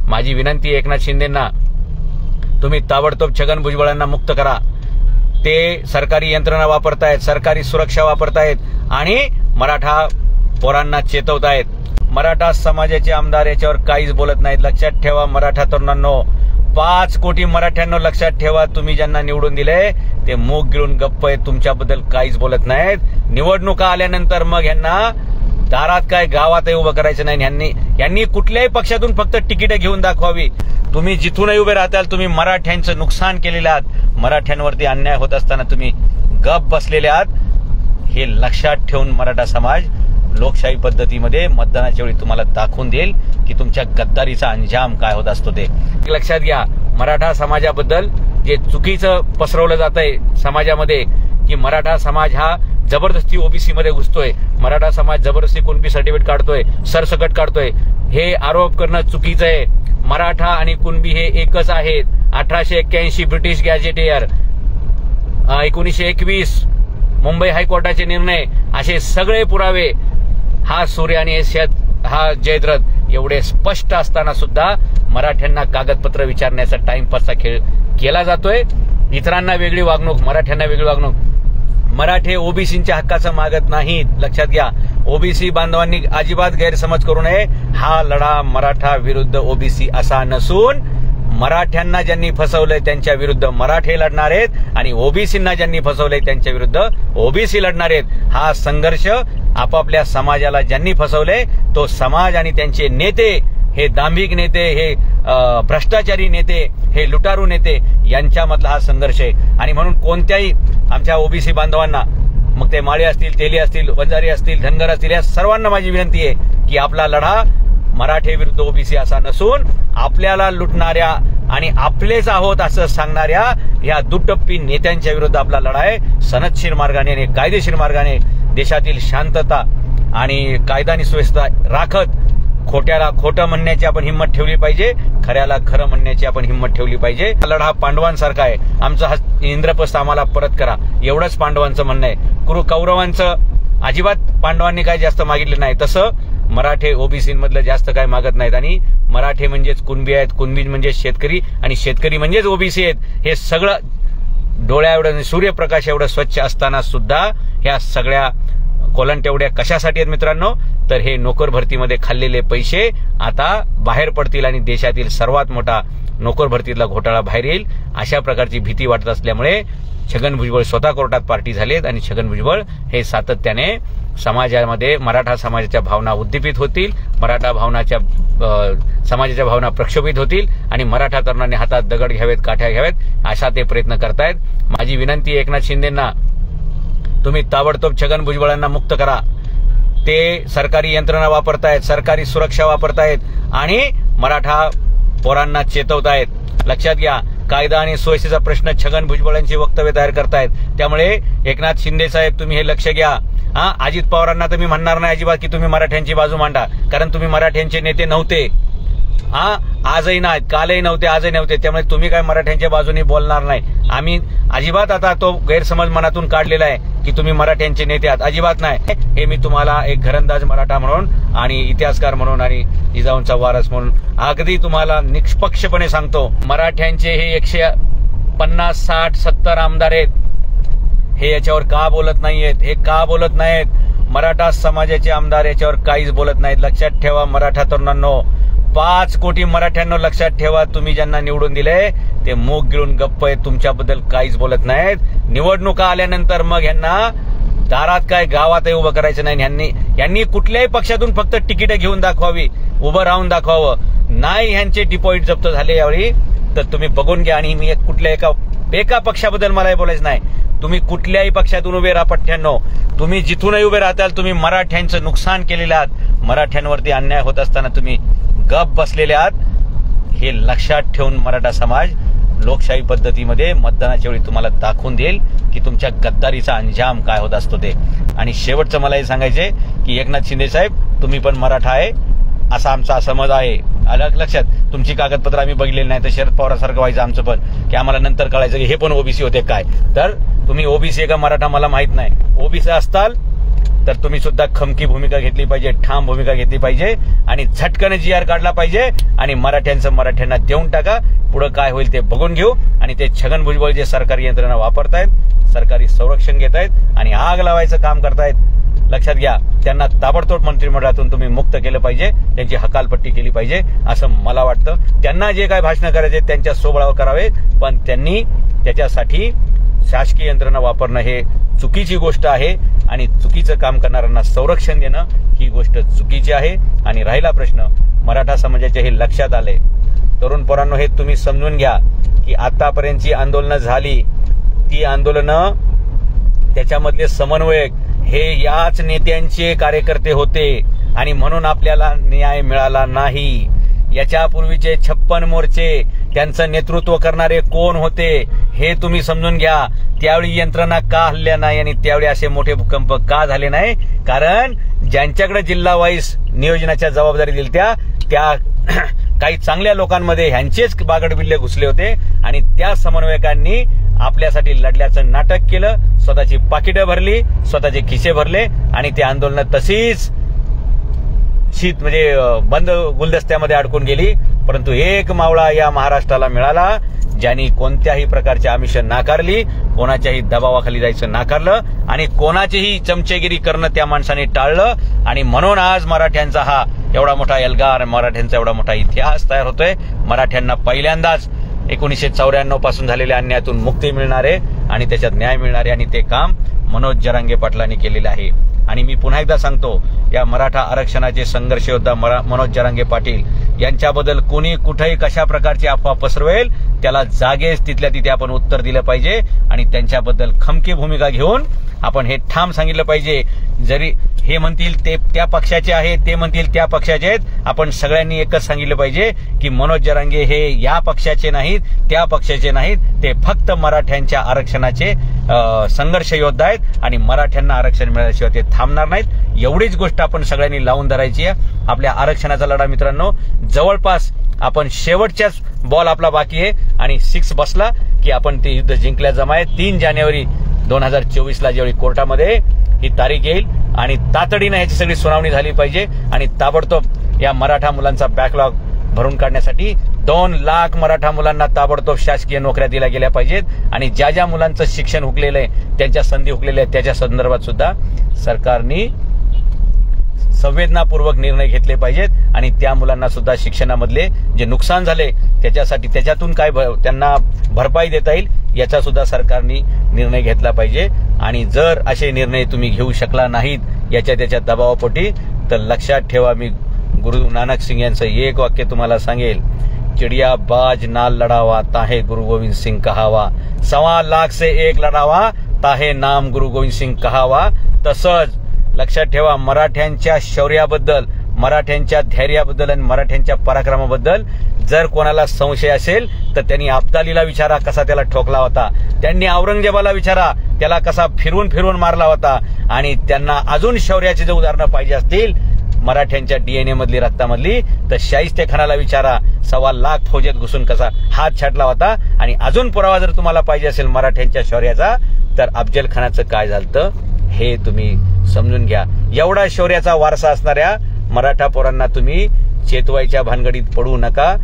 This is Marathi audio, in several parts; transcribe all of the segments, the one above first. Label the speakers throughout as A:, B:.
A: माझी विनंती एकनाथ शिंदेंना, तुम्ही ताबडतोब छगन भुजबळांना मुक्त करा। ते सरकारी यंत्रणा वापरतायत, सरकारी सुरक्षा वापरतायत आणि मराठा पोरांना चेतवतायत। मराठा समाजाचे आमदार याच्यावर काहीच बोलत नाहीत। लक्षात ठेवा मराठा तरुणांनो, 5 कोटी मराठ्यांनो लक्षात ठेवा, तुम्ही ज्यांना निवडून दिले ते मूग गिळून गप्प आहेत, तुमच्याबद्दल काहीच बोलत नाहीत। निवडणुका आल्यानंतर मग ह्यांना दारात काय गावातही उभं करायचं नाही। यांनी कुठल्याही पक्षातून फक्त तिकीट घेऊन दाखवावी। तुम्ही जिथूनही उभे राहताल तुम्ही मराठ्यांचं नुकसान केलेले आहात, मराठ्यांवरती अन्याय होत असताना तुम्ही गप बसलेले आहात। हे लक्षात ठेवून मराठा समाज लोकशाही पद्धतीमध्ये मतदानाच्या वेळी तुम्हाला दाखवून देईल की तुमच्या गद्दारीचा अंजाम काय होत असतो ते लक्षात घ्या। मराठा समाजाबद्दल जे चुकीचं पसरवलं जातंय समाजामध्ये की मराठा समाज हा जबरदस्ती ओबीसी मध्ये घुसतोय, मराठा समाज जबरदस्ती कुणबी सर्टिफिकेट काढतोय, सरसकट काढतोय, हे आरोप करणं चुकीचं आहे। मराठा आणि कुणबी हे एकच आहेत। 1881 ब्रिटिश गॅजेटियर, 1921 मुंबई हायकोर्टाचे निर्णय, असे सगळे पुरावे, हा सूर्य आणि हा जयद्रथ एवढे स्पष्ट असताना सुद्धा मराठ्यांना कागदपत्र विचारण्याचा टाइमपासचा खेळ केला जातोय। इतरांना वेगळी वागणूक, मराठ्यांना वेगळी वागणूक। मराठे ओबीसींच्या हक्काचं मागत नाहीत, लक्षात घ्या। ओबीसी बांधवांनी अजिबात गैरसमज करू नये। हा लढा मराठा विरुद्ध ओबीसी असा नसून मराठ्यांना ज्यांनी फसवलंय त्यांच्या विरुद्ध मराठे लढणार आहेत आणि ओबीसींना ज्यांनी फसवलंय त्यांच्या विरुद्ध ओबीसी लढणार आहेत। हा संघर्ष आपापल्या समाजाला ज्यांनी फसवलंय तो समाज आणि त्यांचे नेते, हे दांभिक नेते, हे भ्रष्टाचारी नेते, हे लुटारू नेते यांच्यामधला हा संघर्ष आहे। आणि म्हणून कोणत्याही आमच्या ओबीसी बांधवांना, मग ते माळी असतील, तेली असतील, वंजारी असतील, धनगर असतील, या सर्वांना माझी विनंती आहे की आपला लढा मराठे विरुद्ध ओबीसी असा नसून आपल्याला लुटणाऱ्या आणि आपलेच आहोत असं सांगणाऱ्या या दुटप्पी नेत्यांच्या विरुद्ध आपला लढा आहे। सनदशीर मार्गाने आणि कायदेशीर मार्गाने देशातील शांतता आणि कायदा आणि सुव्यवस्था राखत खोट्याला खोटं म्हणण्याची आपण हिंमत ठेवली पाहिजे, खऱ्याला खरं म्हणण्याची आपण हिंमत ठेवली पाहिजे। हा लढा पांडवांसारखा आहे, आमचा हा इंद्रप्रस्थ आम्हाला परत करा, एवढंच पांडवांचं म्हणणं आहे। कौरवांचं अजिबात पांडवांनी काय जास्त मागितलं नाही, तसं मराठे ओबीसीमधलं जास्त काय मागत नाहीत। आणि मराठे म्हणजेच कुणबी आहेत, कुणबी म्हणजे शेतकरी आणि शेतकरी म्हणजेच ओबीसी आहेत। हे सगळं डोळ्या एवढं सूर्यप्रकाश एवढं स्वच्छ असताना सुद्धा ह्या सगळ्या कोलंटेवड्या कशासाठी आहेत मित्रांनो, तर हे नोकर भरतीमध्ये खाल्लेले पैसे आता बाहेर पडतील आणि देशातील सर्वात मोठा नोकर भरतीतला घोटाळा बाहेर येईल, अशा प्रकारची भीती वाटत असल्यामुळे छगन भुजबळ स्वतः कोर्टात पार्टी झालेत आणि छगन भुजबळ हे सातत्याने समाजामध्ये मराठा समाजाच्या भावना उद्दीपित होतील, मराठा समाजाच्या भावना प्रक्षोभित होतील आणि मराठा तरुणांनी हातात दगड घ्यावेत, काठ्या घ्यावेत अशा ते प्रयत्न करतायत। माझी विनंती एकनाथ शिंदेंना, तुम्ही ताबडतोब छगन भुजबळांना मुक्त करा। ते सरकारी यंत्रणा वापरतायत, सरकारी सुरक्षा वापरतायत आणि मराठा पोरांना चेतवतायत। लक्षात घ्या, कायदा आणि सुव्यवस्थेचा प्रश्न छगन भुजबळांची वक्तव्य तयार करतायत, त्यामुळे एकनाथ शिंदे साहेब तुम्ही हे लक्ष घ्या। अजित पवारांना तर मी म्हणणार नाही अजिबात की तुम्ही मराठ्यांची बाजू मांडा, कारण तुम्ही मराठ्यांचे नेते नव्हते, आजही नाहीत, कालही नव्हते, आजही नव्हते, त्यामुळे तुम्ही काय मराठ्यांच्या बाजूने बोलणार नाही। आम्ही अजिबात आता तो गैरसमज मनातून काढलेला आहे की तुम्ही मराठ्यांचे नेते आहात, अजिबात नाही। हे मी तुम्हाला एक घरंदाज मराठा म्हणून आणि इतिहासकार म्हणून आणि जिजाऊंचा वारस म्हणून अगदी तुम्हाला निष्पक्षपणे सांगतो, मराठ्यांचे हे 150, 60, 70 आमदार आहेत, हे याच्यावर का बोलत नाहीयेत, हे का बोलत नाहीत? मराठा समाजाचे आमदार याच्यावर काहीच बोलत नाहीत। लक्षात ठेवा मराठा तरुणांनो, 5 कोटी मराठ्यांनो लक्षात ठेवा, तुम्ही ज्यांना निवडून दिले ते मूग गिळून गप्प आहेत, तुमच्याबद्दल काहीच बोलत नाहीत। निवडणुका आल्यानंतर मग ह्यांना दारात काय गावातही उभं करायचं नाही। यांनी कुठल्याही पक्षातून फक्त तिकीट घेऊन दाखवावी, उभं राहून दाखवावं नाही। ह्यांचे डिपॉझिट जप्त झाले यावेळी तर तुम्ही बघून घ्या। आणि मी कुठल्या एका पक्षाबद्दल मला बोलायचं नाही, तुम्ही कुठल्याही पक्षातून उभे राहा पठ्ठ्यांनो, तुम्ही जिथूनही उभे राहताल तुम्ही मराठ्यांचं नुकसान केलेलं आहात, मराठ्यांवरती अन्याय होत असताना तुम्ही गप बसलेले आहात। हे लक्षात ठेवून मराठा समाज लोकशाही पद्धतीमध्ये मतदानाच्या वेळी तुम्हाला दाखवून देईल की तुमच्या गद्दारीचा अंजाम काय होत असतो ते। आणि शेवटचं मला हे सांगायचंय की एकनाथ शिंदे साहेब तुम्ही पण मराठा आहे असा आमचा समज आहे, अलग लक्षात। तुमची कागदपत्र आम्ही बघितलेली नाही, तर शरद पवारांसारखं व्हायचं आमचं पण, की आम्हाला नंतर कळायचं की हे पण ओबीसी होते काय, तर तुम्ही ओबीसी का मराठा मला माहित नाही। ओबीसी असताल तर तुम्ही सुद्धा खमकी भूमिका घेतली पाहिजे, ठाम भूमिका घेतली पाहिजे आणि झटकन GR काढला पाहिजे आणि मराठ्यांचं मराठ्यांना देऊन टाका. पुढे काय होईल ते बघून घेऊ. आणि ते छगन भुजबळ जे सरकारी यंत्रणा वापरतायत, सरकारी संरक्षण घेत आहेत आणि आग लावायचं काम करतायत, लक्षात घ्या. त्यांना ताबडतोब मंत्रिमंडळातून तुम्ही मुक्त केलं पाहिजे, त्यांची हकालपट्टी केली पाहिजे असं मला वाटतं. त्यांना जे काय भाषणं करायचे त्यांच्या सोबळावर करावे, पण त्यांनी त्याच्यासाठी शासकीय यंत्रणा वापरणं हे चुकीची गोष्ट आहे आणि चुकीचं काम करणाऱ्यांना संरक्षण देणं ही गोष्ट चुकीची आहे. आणि राहिला प्रश्न मराठा समाजाच्या हे लक्षात आले. तरुण पोरांनो, हे तुम्ही समजून घ्या की आतापर्यंतची आंदोलनं झाली, ती आंदोलनं त्याच्यामधले समन्वयक हे याच नेत्यांचे कार्यकर्ते होते आणि म्हणून आपल्याला न्याय मिळाला नाही. याच्यापूर्वीचे 56 मोर्चे त्यांचं नेतृत्व करणारे कोण होते हे तुम्ही समजून घ्या. त्यावेळी यंत्रणा का हल्ल्या नाही आणि त्यावेळी असे मोठे भूकंप का झाले नाही? कारण ज्यांच्याकडे जिल्हा वाईज नियोजनाच्या जबाबदारी दिली त्या काही चांगल्या लोकांमध्ये ह्यांचेच बागडबिल्ले घुसले होते आणि त्या समन्वयकांनी आपल्यासाठी लढल्याचं नाटक केलं, स्वतःची पाकिटं भरली, स्वतःचे खिसे भरले आणि ते आंदोलन तशीच शीत म्हणजे बंद गुलदस्त्यामध्ये अडकून गेली. परंतु एक मावळा या महाराष्ट्राला मिळाला ज्यांनी कोणत्याही प्रकारची आमिष नाकारली, कोणाच्याही दबावाखाली जायचं नाकारलं आणि कोणाचीही चमचेगिरी करणं त्या माणसाने टाळलं. आणि म्हणून आज मराठ्यांचा हा एवढा मोठा एल्गार, मराठ्यांचा एवढा मोठा इतिहास तयार होतोय. मराठ्यांना पहिल्यांदाच 1994 पासून झालेल्या अन्यायातून मुक्ती मिळणारे आणि त्याच्यात न्याय मिळणारे आणि ते काम मनोज जरांगे पाटलांनी केलेलं आहे. आणि मी पुन्हा एकदा सांगतो, या मराठा आरक्षणाचे संघर्ष योद्धा मनोज जरांगे पाटील यांच्याबद्दल कोणी कुठेही कशा प्रकारची अफवा पसरवेल त्याला जागेच तिथल्या तिथे आपण उत्तर दिलं पाहिजे आणि त्यांच्याबद्दल खमकी भूमिका घेऊन आपण हे ठाम सांगितलं पाहिजे. जरी हे म्हणतील ते त्या पक्षाचे आहेत, ते म्हणतील त्या पक्षाचे आहेत, आपण सगळ्यांनी एकच सांगितलं पाहिजे की मनोज जरांगे हे या पक्षाचे नाहीत, त्या पक्षाचे नाहीत, ते फक्त मराठ्यांच्या आरक्षणाचे संघर्ष योद्धा आहेत आणि मराठ्यांना आरक्षण मिळाल्याशिवाय ते थांबणार नाहीत. एवढीच गोष्ट आपण सगळ्यांनी लावून धरायची आहे. आपल्या आरक्षणाचा लढा मित्रांनो जवळपास आपण शेवटच्याच बॉल आपला बाकी आहे आणि 6 बसला की आपण ते युद्ध जिंकल्या जमाय. 3 जानेवारी 2024ला ज्यावेळी कोर्टामध्ये ही तारीख येईल आणि तातडीनं याची सगळी सुनावणी झाली पाहिजे आणि ताबडतोब या मराठा मुलांचा बॅकलॉग भरून काढण्यासाठी 2 लाख मराठा मुलांना ताबडतोब शासकीय नोकऱ्या दिल्या गेल्या पाहिजेत. आणि ज्या ज्या मुलांचं शिक्षण हुकलेलं आहे, त्यांच्या संधी हुकलेल्या आहेत, त्याच्या संदर्भात सुद्धा सरकारने संवेदनापूर्वक निर्णय घेतले पाहिजेत आणि त्या मुलांना सुद्धा शिक्षणामधले जे नुकसान झाले त्याच्यासाठी त्याच्यातून काय त्यांना भरपाई देता येईल याचा सुद्धा सरकारने निर्णय घेतला पाहिजे. आणि जर असे निर्णय तुम्ही घेऊ शकला नाहीत याच्या त्याच्या दबावापोटी तर लक्षात ठेवा, मी गुरु नानक सिंग यांचं एक वाक्य तुम्हाला सांगेल, चिडिया बाज नाल लढावा ताहे गुरु गोविंद सिंग कहावा, 1.25 लाख से 1 लढावा ताहे नाम गुरु गोविंद सिंग कहावा. तसंच लक्षात ठेवा, मराठ्यांच्या शौर्याबद्दल, मराठ्यांच्या धैर्याबद्दल आणि मराठ्यांच्या पराक्रमाबद्दल जर कोणाला संशय असेल तर त्यांनी अब्दालीला विचारा कसा त्याला ठोकला होता, त्यांनी औरंगजेबाला विचारा त्याला कसा फिरवून फिरवून मारला होता. आणि त्यांना अजून शौर्याची जर उदाहरणं पाहिजे असतील मराठ्यांच्या DNA मधली, रक्तामधली, तर शाहिस्तेखानाला विचारा 1.25 लाख फौजेत घुसून कसा हात छाटला होता. आणि अजून पुरावा जर तुम्हाला पाहिजे असेल मराठ्यांच्या शौर्याचा तर अफजल खानाचं काय झालं हे तुम्ही समजून घ्या. एवढा शौर्याचा वारसा असणाऱ्या मराठा पोरांना तुम्ही चेतवायच्या भानगडीत पडू नका.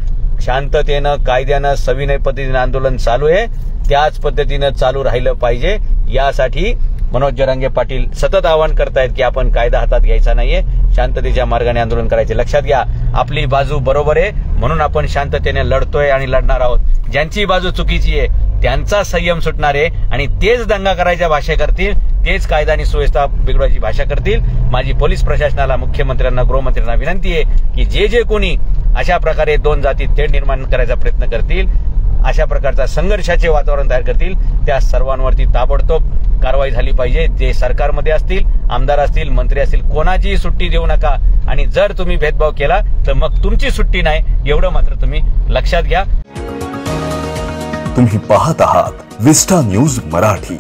A: शांततेनं, कायद्यानं, सविनय पद्धतीनं आंदोलन चालू आहे, त्याच पद्धतीनं चालू राहिलं पाहिजे. यासाठी मनोज जरांगे पाटील सतत आवाहन करतायत की आपण कायदा हातात घ्यायचा नाहीये, शांततेच्या मार्गाने आंदोलन करायचे. लक्षात घ्या, आपली बाजू बरोबर आहे म्हणून आपण शांततेने लढतोय आणि लढणार आहोत. ज्यांची बाजू चुकीची आहे त्यांचा संयम सुटणार आहे आणि तेच दंगा करायच्या भाषा करतील, तेच कायदा आणि सुव्यवस्था बिघडवायची भाषा करतील. माझी पोलीस प्रशासनाला, मुख्यमंत्र्यांना, गृहमंत्र्यांना विनंती आहे की जे कोणी अशा प्रकारे 2 जाती तेढ निर्माण करायचा प्रयत्न करतील, अशा प्रकारचा संघर्षाचे वातावरण तयार करतील, त्या सर्वांवरती ताबडतोब कारवाई झाली पाहिजे. जे सरकारमध्ये असतील, आमदार असतील, मंत्री असतील, कोणाचीही सुट्टी देऊ नका. आणि जर तुम्ही भेदभाव केला तर मग तुमची सुट्टी नाही, एवढं मात्र तुम्ही लक्षात घ्या.
B: तुम्ही पाहत आहात विस्टा न्यूज मराठी.